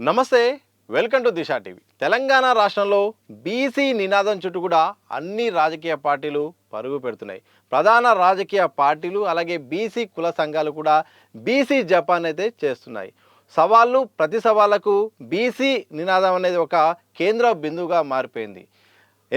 నమస్తే, welcome to Disha TV. Telangana రాష్ట్రంలో BC నినాదం చుట్టూ కూడా అన్ని రాజకీయ పార్టీలు పరుగు పెడుతున్నాయి. ప్రధాన రాజకీయ పార్టీలు అలాగే బీసీ కుల సంఘాలు కూడా బీసీ జపాన్ అయితే చేస్తున్నాయి. సవాళ్ళు ప్రతి సవాళ్లకు బీసీ నినాదం అనేది ఒక కేంద్ర బిందువుగా మారిపోయింది.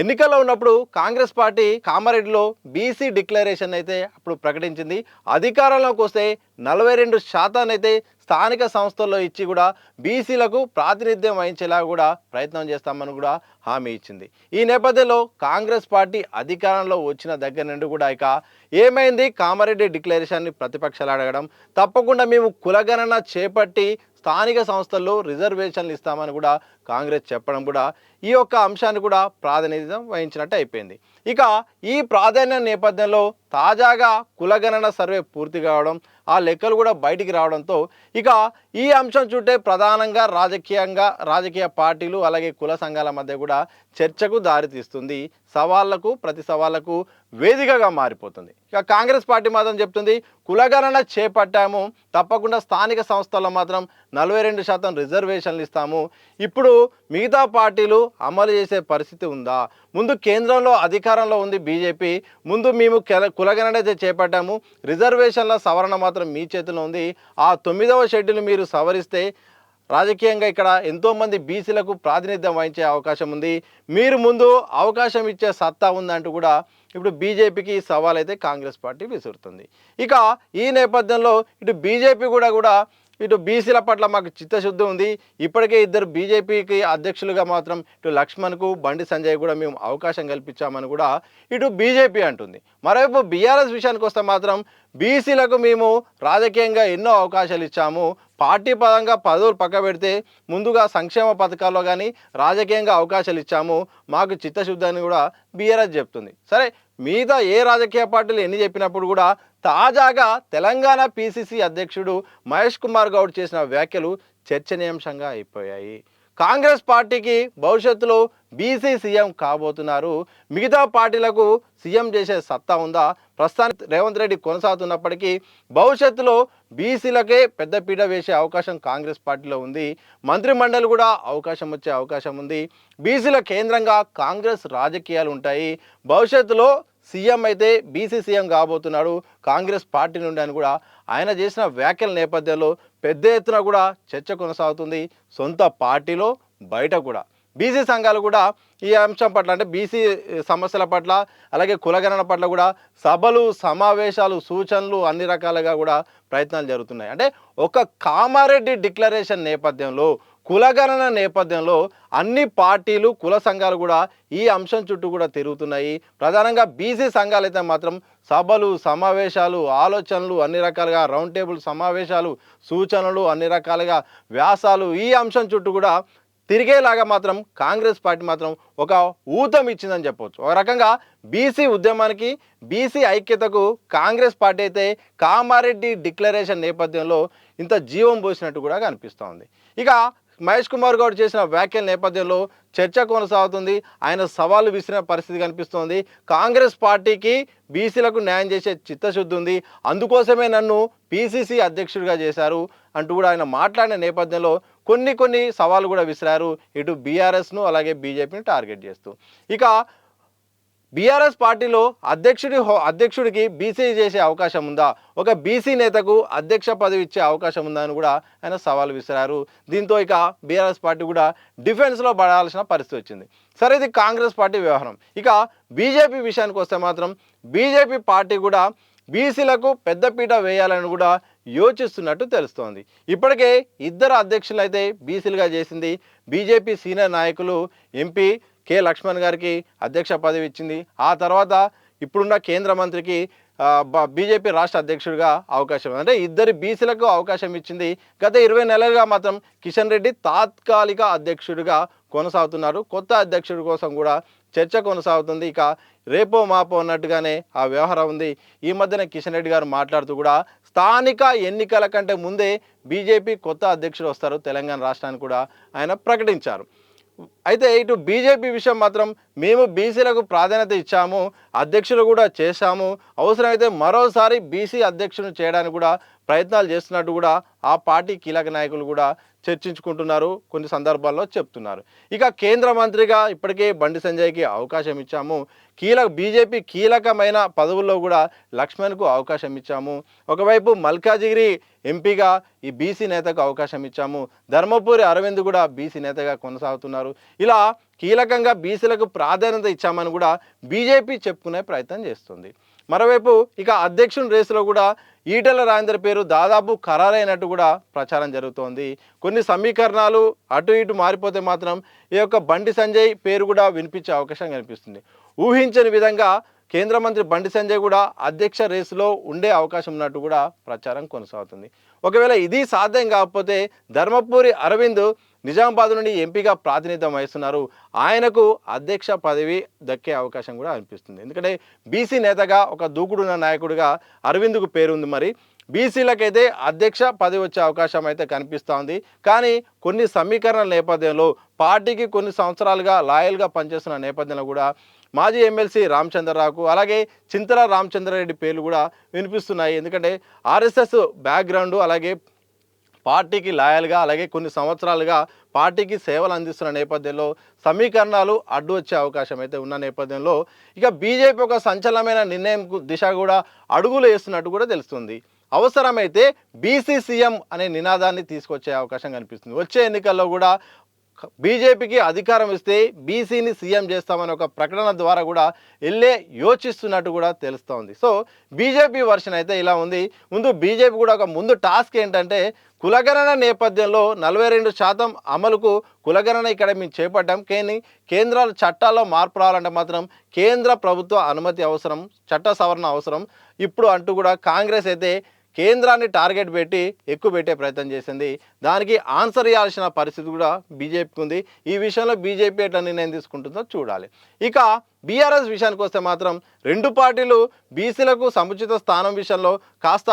ఎన్నికల్లో ఉన్నప్పుడు కాంగ్రెస్ పార్టీ కామారెడ్డిలో బీసీ డిక్లరేషన్ అయితే అప్పుడు ప్రకటించింది. అధికారంలోకి వస్తే 42% అయితే స్థానిక సంస్థల్లో ఇచ్చి కూడా బీసీలకు ప్రాతినిధ్యం వహించేలా కూడా ప్రయత్నం చేస్తామని కూడా హామీ ఇచ్చింది. ఈ నేపథ్యంలో కాంగ్రెస్ పార్టీ అధికారంలో వచ్చిన దగ్గర నుండి కూడా ఇక ఏమైంది, కామారెడ్డి డిక్లరేషన్ని ప్రతిపక్షాలు అడగడం, తప్పకుండా మేము కులగణన చేపట్టి స్థానిక సంస్థల్లో రిజర్వేషన్లు ఇస్తామని కూడా కాంగ్రెస్ చెప్పడం కూడా ఈ యొక్క అంశాన్ని కూడా ప్రాతినిధ్యం వహించినట్టు అయిపోయింది. ఇక ఈ ప్రాధాన్య నేపథ్యంలో తాజాగా కులగణన సర్వే పూర్తి కావడం, ఆ లెక్కలు కూడా బయటికి రావడంతో ఇక ఈ అంశం చుట్టే ప్రధానంగా రాజకీయ పార్టీలు అలాగే కుల సంఘాల మధ్య కూడా చర్చకు దారితీస్తుంది. సవాళ్లకు ప్రతి సవాళ్లకు వేదికగా మారిపోతుంది. ఇక కాంగ్రెస్ పార్టీ మాత్రం చెప్తుంది, కులగణన చేపట్టాము, తప్పకుండా స్థానిక సంస్థల్లో మాత్రం 42% రిజర్వేషన్లు ఇస్తాము. ఇప్పుడు మిగతా పార్టీలు అమలు చేసే పరిస్థితి ఉందా? ముందు కేంద్రంలో అధికారంలో ఉంది బీజేపీ, ముందు మేము కులగణన అయితే చేపట్టాము, రిజర్వేషన్ల సవరణ మాత్రం మీ చేతిలో ఉంది. ఆ 9వ షెడ్యూల్ మీరు సవరిస్తే రాజకీయంగా ఇక్కడ ఎంతోమంది బీసీలకు ప్రాతినిధ్యం వహించే అవకాశం ఉంది, మీరు ముందు అవకాశం ఇచ్చే సత్తా ఉందంటూ కూడా ఇప్పుడు బీజేపీకి సవాల్ అయితే కాంగ్రెస్ పార్టీ విసురుతుంది. ఇక ఈ నేపథ్యంలో ఇటు బీజేపీ కూడా ఇటు బీసీల పట్ల మాకు చిత్తశుద్ధి ఉంది, ఇప్పటికే ఇద్దరు బీజేపీకి అధ్యక్షులుగా మాత్రం ఇటు లక్ష్మణ్కు బండి సంజయ్ కూడా మేము అవకాశం కల్పించామని కూడా ఇటు బీజేపీ అంటుంది. మరోవైపు బీఆర్ఎస్ విషయానికి వస్తే మాత్రం బీసీలకు మేము రాజకీయంగా ఎన్నో అవకాశాలు ఇచ్చాము, పార్టీ పరంగా పదవులు పక్క పెడితే ముందుగా సంక్షేమ పథకాల్లో కానీ రాజకీయంగా అవకాశాలు ఇచ్చాము, మాకు చిత్తశుద్ధి అని కూడా బీఆర్ఎస్ చెప్తుంది. సరే, మిగతా ఏ రాజకీయ పార్టీలు ఎన్ని చెప్పినప్పుడు కూడా తాజాగా తెలంగాణ పీసీసీ అధ్యక్షుడు మహేష్ కుమార్ గౌడ్ చేసిన వ్యాఖ్యలు చర్చనీయాంశంగా అయిపోయాయి. కాంగ్రెస్ పార్టీకి భవిష్యత్తులో బీసీ సీఎం కాబోతున్నారు, మిగతా పార్టీలకు సీఎం చేసే సత్తా ఉందా? ప్రస్తుతానికి రేవంత్ రెడ్డి కొనసాగుతున్నప్పటికీ భవిష్యత్తులో బీసీలకే పెద్దపీట వేసే అవకాశం కాంగ్రెస్ పార్టీలో ఉంది. మంత్రిమండలి కూడా అవకాశం వచ్చే అవకాశం ఉంది. బీసీల కేంద్రంగా కాంగ్రెస్ రాజకీయాలు ఉంటాయి. భవిష్యత్తులో సీఎం అయితే బీసీ సీఎం కాబోతున్నాడు కాంగ్రెస్ పార్టీ నుండి అని కూడా ఆయన చేసిన వ్యాఖ్యల నేపథ్యంలో పెద్ద ఎత్తున కూడా చర్చ కొనసాగుతుంది. సొంత పార్టీలో బయట కూడా బీసీ సంఘాలు కూడా ఈ అంశం పట్ల, అంటే బీసీ సమస్యల పట్ల అలాగే కులగణన పట్ల కూడా సభలు, సమావేశాలు, సూచనలు అన్ని రకాలుగా కూడా ప్రయత్నాలు జరుగుతున్నాయి. అంటే ఒక కామారెడ్డి డిక్లరేషన్ నేపథ్యంలో, కులగణన నేపథ్యంలో అన్ని పార్టీలు, కుల సంఘాలు కూడా ఈ అంశం చుట్టూ కూడా తిరుగుతున్నాయి. ప్రధానంగా బీసీ సంఘాలు అయితే మాత్రం సభలు, సమావేశాలు, ఆలోచనలు అన్ని రకాలుగా, రౌండ్ టేబుల్ సమావేశాలు, సూచనలు అన్ని రకాలుగా, వ్యాసాలు ఈ అంశం చుట్టూ కూడా తిరిగేలాగా మాత్రం కాంగ్రెస్ పార్టీ మాత్రం ఒక ఊతం ఇచ్చిందని చెప్పవచ్చు. ఒక రకంగా బీసీ ఉద్యమానికి, బీసీ ఐక్యతకు కాంగ్రెస్ పార్టీ అయితే కామారెడ్డి డిక్లరేషన్ నేపథ్యంలో ఇంత జీవం పోసినట్టు కూడా కనిపిస్తూ ఉంది. ఇక మహేష్ కుమార్ గౌడ్ చేసిన వ్యాఖ్యల నేపథ్యంలో చర్చ కొనసాగుతుంది. ఆయన సవాలు విసిరిన పరిస్థితి కనిపిస్తోంది. కాంగ్రెస్ పార్టీకి బీసీలకు న్యాయం చేసే చిత్తశుద్ధి ఉంది, అందుకోసమే నన్ను పీసీసీ అధ్యక్షుడిగా చేశారు అంటూ కూడా ఆయన మాట్లాడిన నేపథ్యంలో కొన్ని సవాలు కూడా విసిరారు ఇటు బీఆర్ఎస్ను అలాగే బీజేపీని టార్గెట్ చేస్తూ. ఇక బీఆర్ఎస్ పార్టీలో అధ్యక్షుడికి బీసీ చేసే అవకాశం ఉందా, ఒక బీసీ నేతకు అధ్యక్ష పదవి ఇచ్చే అవకాశం ఉందా అని కూడా ఆయన సవాల్ విసిరారు. దీంతో ఇక బీఆర్ఎస్ పార్టీ కూడా డిఫెన్స్లో పడాల్సిన పరిస్థితి వచ్చింది. సరే, ఇది కాంగ్రెస్ పార్టీ వ్యవహారం. ఇక బీజేపీ విషయానికి వస్తే మాత్రం బీజేపీ పార్టీ కూడా బీసీలకు పెద్దపీట వేయాలని కూడా యోచిస్తున్నట్టు తెలుస్తోంది. ఇప్పటికే ఇద్దరు అధ్యక్షులు అయితే బీసీలుగా చేసింది. బీజేపీ సీనియర్ నాయకులు ఎంపీ కె లక్ష్మణ్ గారికి అధ్యక్ష పదవి ఇచ్చింది. ఆ తర్వాత ఇప్పుడున్న కేంద్ర మంత్రికి బీజేపీ రాష్ట్ర అధ్యక్షుడిగా అవకాశం, అంటే ఇద్దరు బీసీలకు అవకాశం ఇచ్చింది. గత 20 నెలలుగా మాత్రం కిషన్ రెడ్డి తాత్కాలిక అధ్యక్షుడిగా కొనసాగుతున్నారు. కొత్త అధ్యక్షుడి కోసం కూడా చర్చ కొనసాగుతుంది. ఇక రేపో మాపో అన్నట్టుగానే ఆ వ్యవహారం ఉంది. ఈ మధ్యన కిషన్ రెడ్డి గారు మాట్లాడుతూ కూడా స్థానిక ఎన్నికల కంటే ముందే బీజేపీ కొత్త అధ్యక్షుడు వస్తారు తెలంగాణ రాష్ట్రానికి కూడా ఆయన ప్రకటించారు. అయితే ఇటు బీజేపీ విషయం మాత్రం మేము బీసీలకు ప్రాధాన్యత ఇచ్చాము, అధ్యక్షులు కూడా చేశాము, అవసరమైతే మరోసారి బీసీ అధ్యక్షులను చేయడానికి కూడా ప్రయత్నాలు చేస్తున్నట్టు కూడా ఆ పార్టీ కీలక నాయకులు కూడా చర్చించుకుంటున్నారు, కొన్ని సందర్భాల్లో చెప్తున్నారు. ఇక కేంద్ర మంత్రిగా ఇప్పటికే బండి సంజయ్కి అవకాశం ఇచ్చాము, బీజేపీ కీలకమైన పదవుల్లో కూడా లక్ష్మణ్కు అవకాశం ఇచ్చాము, ఒకవైపు మల్కాజిగిరి ఎంపీగా ఈ బీసీ నేతకు అవకాశం ఇచ్చాము, ధర్మపురి అరవింద్ కూడా బీసీ నేతగా కొనసాగుతున్నారు. ఇలా కీలకంగా బీసీలకు ప్రాధాన్యత ఇచ్చామని కూడా బీజేపీ చెప్పుకునే ప్రయత్నం చేస్తుంది. మరోవైపు ఇక అధ్యక్షుని రేసులో కూడా ఈటెల రాజేందర్ పేరు దాదాపు ఖరారైనట్టు కూడా ప్రచారం జరుగుతోంది. కొన్ని సమీకరణాలు అటు ఇటు మారిపోతే మాత్రం ఈ యొక్క బండి సంజయ్ పేరు కూడా వినిపించే అవకాశం కనిపిస్తుంది. ఊహించని విధంగా కేంద్ర మంత్రి బండి సంజయ్ కూడా అధ్యక్ష రేసులో ఉండే అవకాశం ఉన్నట్టు కూడా ప్రచారం కొనసాగుతుంది. ఒకవేళ ఇది సాధ్యం కాకపోతే ధర్మపురి అరవింద్ నిజామాబాద్ నుండి ఎంపీగా ప్రాతినిధ్యం వహిస్తున్నారు, ఆయనకు అధ్యక్ష పదవి దక్కే అవకాశం కూడా అనిపిస్తుంది. ఎందుకంటే బీసీ నేతగా ఒక దూకుడున్న నాయకుడిగా అరవింద్కు పేరుంది. మరి బీసీలకైతే అధ్యక్ష పదవి వచ్చే అవకాశం అయితే కనిపిస్తూ ఉంది. కానీ కొన్ని సమీకరణల నేపథ్యంలో పార్టీకి కొన్ని సంవత్సరాలుగా లాయల్గా పనిచేస్తున్న నేపథ్యంలో కూడా మాజీ ఎమ్మెల్సీ రామచంద్రరావుకు అలాగే చింతల రామచంద్రారెడ్డి పేర్లు కూడా వినిపిస్తున్నాయి. ఎందుకంటే ఆర్ఎస్ఎస్ బ్యాక్గ్రౌండ్, అలాగే పార్టీకి లాయల్గా, అలాగే కొన్ని సంవత్సరాలుగా పార్టీకి సేవలు అందిస్తున్న నేపథ్యంలో సమీకరణాలు అడ్డు వచ్చే అవకాశం అయితే ఉన్న నేపథ్యంలో ఇక బీజేపీ ఒక సంచలనమైన నిర్ణయం దిశ కూడా అడుగులు వేస్తున్నట్టు కూడా తెలుస్తుంది. అవసరమైతే బీసీ సీఎం అనే నినాదాన్ని తీసుకొచ్చే అవకాశం కనిపిస్తుంది. వచ్చే ఎన్నికల్లో కూడా బీజేపీకి అధికారం ఇస్తే బీసీని సీఎం చేస్తామని ఒక ప్రకటన ద్వారా కూడా యోచిస్తున్నట్టు కూడా తెలుస్తోంది. సో బీజేపీ వర్షన్ అయితే ఇలా ఉంది. ముందు బీజేపీ కూడా ఒక ముందు టాస్క్ ఏంటంటే కులగణన నేపథ్యంలో 42% అమలుకు కులగణన ఇక్కడ మేము చేపట్టాం, కానీ కేంద్రాల చట్టాల్లో మార్పు రావాలంటే మాత్రం కేంద్ర ప్రభుత్వ అనుమతి అవసరం, చట్ట సవరణ అవసరం ఇప్పుడు అంటూ కూడా కాంగ్రెస్ అయితే కేంద్రాన్ని టార్గెట్ పెట్టి ఎక్కువ పెట్టే ప్రయత్నం చేసింది. దానికి ఆన్సర్ ఇవ్వాల్సిన పరిస్థితి కూడా బీజేపీకి ఉంది. ఈ విషయంలో బీజేపీ ఎట్లా నిర్ణయం తీసుకుంటుందో చూడాలి. ఇక బీఆర్ఎస్ విషయానికి వస్తే మాత్రం రెండు పార్టీలు బీసీలకు సముచిత స్థానం విషయంలో కాస్త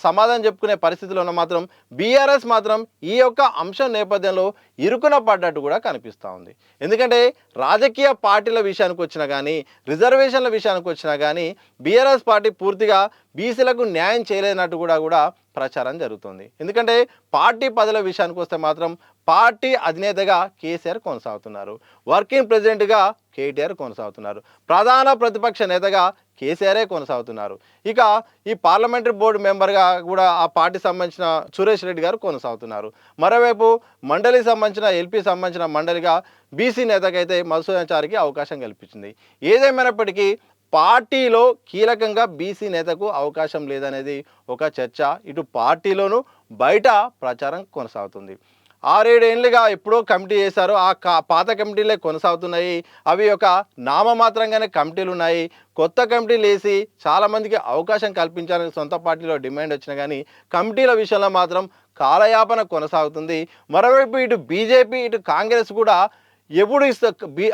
సమాధానం చెప్పుకునే పరిస్థితిలో ఉన్న మాత్రం బీఆర్ఎస్ మాత్రం ఈ యొక్క అంశం నేపథ్యంలో ఇరుకున పడ్డట్టు కూడా కనిపిస్తూ ఉంది. ఎందుకంటే రాజకీయ పార్టీల విషయానికి వచ్చినా కానీ, రిజర్వేషన్ల విషయానికి వచ్చినా కానీ బీఆర్ఎస్ పార్టీ పూర్తిగా బీసీలకు న్యాయం చేయలేనట్టు కూడా ప్రచారం జరుగుతుంది. ఎందుకంటే పార్టీ పదవుల విషయానికి వస్తే మాత్రం పార్టీ అధినేతగా కేసీఆర్ కొనసాగుతున్నారు, వర్కింగ్ ప్రెసిడెంట్గా కేటీఆర్ కొనసాగుతున్నారు, ప్రధాన ప్రతిపక్ష నేతగా కేసీఆరే కొనసాగుతున్నారు. ఇక ఈ పార్లమెంటరీ బోర్డు మెంబర్గా కూడా ఆ పార్టీ సంబంధించిన సురేష్ రెడ్డి గారు కొనసాగుతున్నారు. మరోవైపు మండలికి సంబంధించిన ఎల్పీ సంబంధించిన మండలిగా బీసీ నేతకైతే మధుసూదనాచారికి అవకాశం కల్పించింది. ఏదేమైనప్పటికీ పార్టీలో కీలకంగా బీసీ నేతకు అవకాశం లేదనేది ఒక చర్చ ఇటు పార్టీలోనూ బయట ప్రచారం కొనసాగుతుంది. 6-7 ఏళ్ళుగా ఎప్పుడో కమిటీ చేశారు, ఆ పాత కమిటీలే కొనసాగుతున్నాయి. అవి ఒక నామమాత్రంగానే కమిటీలు ఉన్నాయి. కొత్త కమిటీలు వేసి చాలామందికి అవకాశం కల్పించాలని సొంత పార్టీలో డిమాండ్ వచ్చినా కానీ కమిటీల విషయంలో మాత్రం కాలయాపన కొనసాగుతుంది. మరోవైపు ఇటు బీజేపీ ఇటు కాంగ్రెస్ కూడా ఎప్పుడు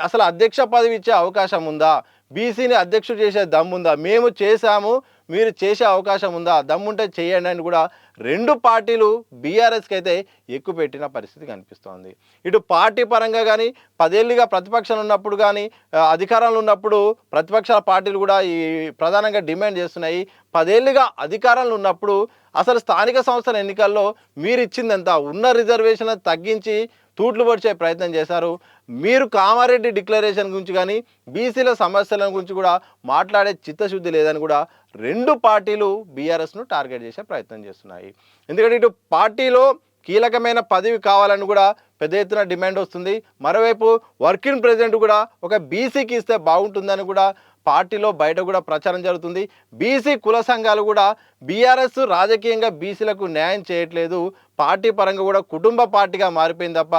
అసలు అధ్యక్ష పదవి ఇచ్చే అవకాశం ఉందా, బీసీని అధ్యక్షుడు చేసే దమ్ముందా, మేము చేశాము మీరు చేసే అవకాశం ఉందా, దమ్ముంటే చేయండి అని కూడా రెండు పార్టీలు బీఆర్ఎస్కి అయితే ఎక్కువ పెట్టిన పరిస్థితి కనిపిస్తోంది. ఇటు పార్టీ పరంగా కానీ 10 ఏళ్ళుగా ప్రతిపక్షాలు ఉన్నప్పుడు కానీ అధికారంలో ఉన్నప్పుడు ప్రతిపక్షాల పార్టీలు కూడా ఈ ప్రధానంగా డిమాండ్ చేస్తున్నాయి. 10 ఏళ్ళుగా అధికారంలో ఉన్నప్పుడు అసలు స్థానిక సంస్థల ఎన్నికల్లో మీరు ఇచ్చిందంతా ఉన్న రిజర్వేషన్ తగ్గించి తూట్లు పొడిచే ప్రయత్నం చేశారు. మీరు కామారెడ్డి డిక్లరేషన్ గురించి కానీ బీసీల సమస్యల గురించి కూడా మాట్లాడే చిత్తశుద్ధి లేదని కూడా రెండు పార్టీలు బీఆర్ఎస్ను టార్గెట్ చేసే ప్రయత్నం చేస్తున్నాయి. ఎందుకంటే ఇటు పార్టీలో కీలకమైన పదవి కావాలని కూడా పెద్ద ఎత్తున డిమాండ్ వస్తుంది. మరోవైపు వర్కింగ్ ప్రెసిడెంట్ కూడా ఒక బీసీకి ఇస్తే బాగుంటుందని కూడా పార్టీలో బయట కూడా ప్రచారం జరుగుతుంది. బీసీ కుల సంఘాలు కూడా బీఆర్ఎస్ రాజకీయంగా బీసీలకు న్యాయం చేయట్లేదు, పార్టీ పరంగా కూడా కుటుంబ పార్టీగా మారిపోయింది తప్ప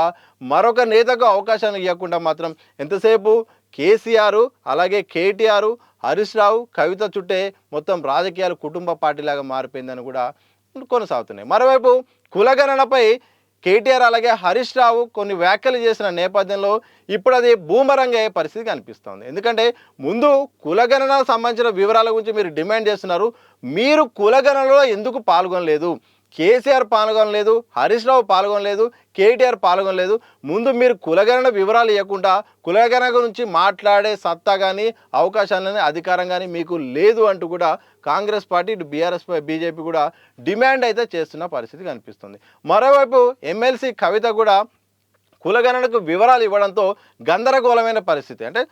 మరొక నేతకు అవకాశాలు ఇవ్వకుండా మాత్రం ఎంతసేపు కేసీఆర్ అలాగే కేటీఆర్ హరీష్ రావు కవిత చుట్టే మొత్తం రాజకీయాలు కుటుంబ పార్టీలాగా మారిపోయిందని కూడా కొనసాగుతున్నాయి. మరోవైపు కులగణనపై కేటీఆర్ అలాగే హరీష్ రావు కొన్ని వ్యాఖ్యలు చేసిన నేపథ్యంలో ఇప్పుడు అది బూమరంగ్ అయ్యే పరిస్థితి కనిపిస్తోంది. ఎందుకంటే ముందు కులగణనకు సంబంధించిన వివరాల గురించి మీరు డిమాండ్ చేస్తున్నారు, మీరు కులగణనలో ఎందుకు పాల్గొనలేదు, కేసీఆర్ పాల్గొనలేదు, హరీష్ రావు పాల్గొనలేదు, కేటీఆర్ పాల్గొనలేదు. ముందు మీరు కులగణన వివరాలు ఇవ్వకుండా కులగణన గురించి మాట్లాడే సత్తా కానీ అవకాశాలని అధికారం కానీ మీకు లేదు అంటూ కూడా కాంగ్రెస్ పార్టీ ఇటు బీఆర్ఎస్ బీజేపీ కూడా డిమాండ్ అయితే చేస్తున్న పరిస్థితి కనిపిస్తుంది. మరోవైపు ఎమ్మెల్సీ కవిత కూడా కులగణనకు వివరాలు ఇవ్వడంతో గందరగోళమైన పరిస్థితి. అంటే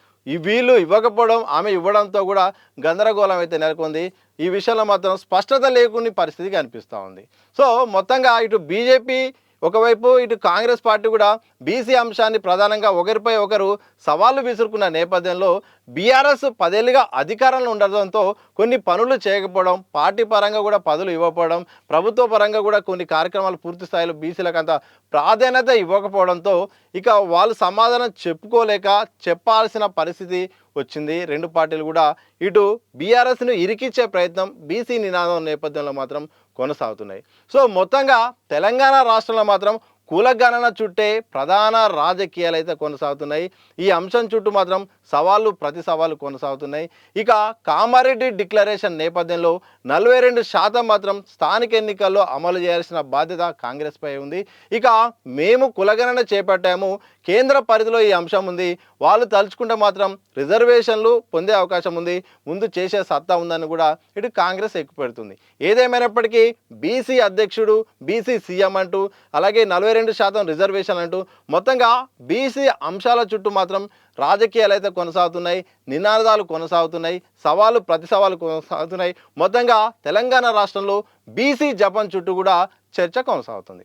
వీళ్ళు ఇవ్వకపోవడం, ఆమె ఇవ్వడంతో కూడా గందరగోళం అయితే నెలకొంది. ఈ విషయంలో మాత్రం స్పష్టత లేకుని పరిస్థితి కనిపిస్తూ ఉంది. సో మొత్తంగా ఇటు బీజేపీ ఒకవైపు, ఇటు కాంగ్రెస్ పార్టీ కూడా బీసీ అంశాన్ని ప్రధానంగా ఒకరిపై ఒకరు సవాళ్లు విసురుకున్న నేపథ్యంలో బీఆర్ఎస్ 10 ఏళ్ళుగా అధికారంలో ఉండడంతో కొన్ని పనులు చేయకపోవడం, పార్టీ పరంగా కూడా పదవులు ఇవ్వకపోవడం, ప్రభుత్వ పరంగా కూడా కొన్ని కార్యక్రమాలు పూర్తి స్థాయిలో బీసీలకు అంత ప్రాధాన్యత ఇవ్వకపోవడంతో ఇక వాళ్ళు సమాధానం చెప్పుకోలేక చెప్పాల్సిన పరిస్థితి వచ్చింది. రెండు పార్టీలు కూడా ఇటు బీఆర్ఎస్ను ఇరికిచ్చే ప్రయత్నం బీసీ నినాదం నేపథ్యంలో మాత్రం కొనసాగుతున్నాయి. సో మొత్తంగా తెలంగాణ రాష్ట్రంలో మాత్రం కులగణన చుట్టే ప్రధాన రాజకీయాలు అయితే కొనసాగుతున్నాయి. ఈ అంశం చుట్టూ మాత్రం సవాళ్ళు ప్రతి సవాళ్ళు కొనసాగుతున్నాయి. ఇక కామారెడ్డి డిక్లరేషన్ నేపథ్యంలో 42% మాత్రం స్థానిక ఎన్నికల్లో అమలు చేయాల్సిన బాధ్యత కాంగ్రెస్పై ఉంది. ఇక మేము కులగణన చేపట్టాము, కేంద్ర పరిధిలో ఈ అంశం ఉంది, వాళ్ళు తలుచుకుంటే మాత్రం రిజర్వేషన్లు పొందే అవకాశం ఉంది, ముందు చేసే సత్తా ఉందని కూడా ఇటు కాంగ్రెస్ ఎక్కుపెడుతుంది. ఏదేమైనప్పటికీ బీసీ అధ్యక్షుడు, బీసీ సీఎం అంటూ, అలాగే 42% రిజర్వేషన్ అంటూ మొత్తంగా బీసీ అంశాల చుట్టూ మాత్రం రాజకీయాలు అయితే కొనసాగుతున్నాయి, నినాదాలు కొనసాగుతున్నాయి, సవాళ్ళు ప్రతి సవాళ్ళు కొనసాగుతున్నాయి. మొత్తంగా తెలంగాణ రాష్ట్రంలో బీసీ జపం చుట్టూ కూడా చర్చ కొనసాగుతుంది.